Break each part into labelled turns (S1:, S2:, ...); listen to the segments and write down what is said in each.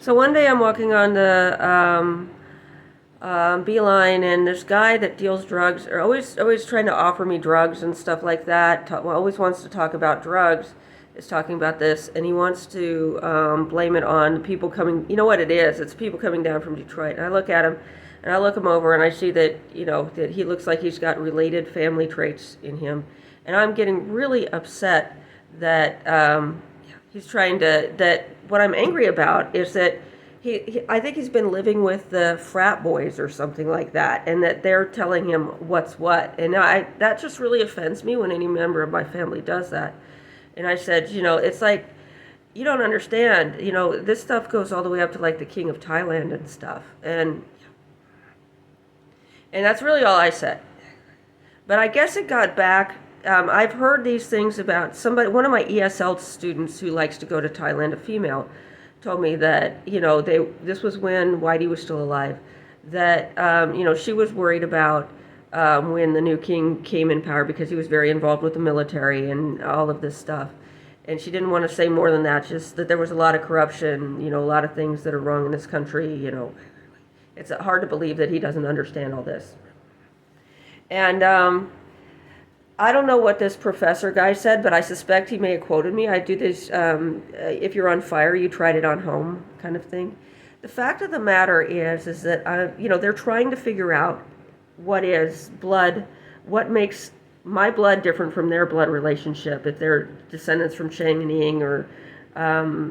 S1: So one day I'm walking on the Beeline, and this guy that deals drugs, or always trying to offer me drugs and stuff like that. Always wants to talk about drugs. Is talking about this, and he wants to blame it on people coming. You know what it is? It's people coming down from Detroit. And I look at him, and I look him over, and I see that that he looks like he's got related family traits in him, and I'm getting really upset that he's trying to. That what I'm angry about is that I think he's been living with the frat boys or something like that, and that they're telling him what's what, and that just really offends me when any member of my family does that. And I said, it's like, you don't understand, this stuff goes all the way up to like the king of Thailand and stuff, and that's really all I said. But I guess it got back. I've heard these things about one of my ESL students who likes to go to Thailand, a female, told me that this was when Whitey was still alive, that she was worried about when the new king came in power, because he was very involved with the military and all of this stuff, and she didn't want to say more than that, just that there was a lot of corruption, a lot of things that are wrong in this country. It's hard to believe that he doesn't understand all this. And I don't know what this professor guy said, but I suspect he may have quoted me. I do this, if you're on fire, you tried it on home kind of thing. The fact of the matter is that, they're trying to figure out what is blood, what makes my blood different from their blood relationship, if they're descendants from Chang and Ying or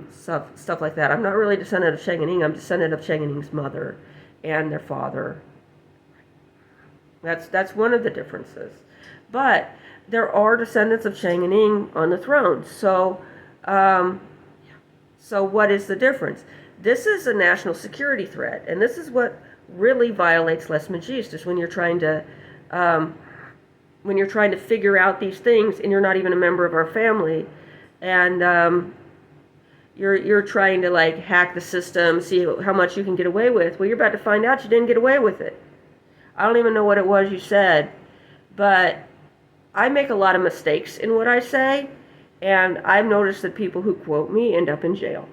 S1: stuff like that. I'm not really descendant of Chang and Ying, I'm descendant of Chang and Ying's mother and their father. That's one of the differences. But there are descendants of Chang and Ying on the throne. So what is the difference? This is a national security threat, and this is what really violates Les Majestes, when you're trying to figure out these things, and you're not even a member of our family, and you're trying to like hack the system, see how much you can get away with. Well, you're about to find out you didn't get away with it. I don't even know what it was you said, but I make a lot of mistakes in what I say, and I've noticed that people who quote me end up in jail.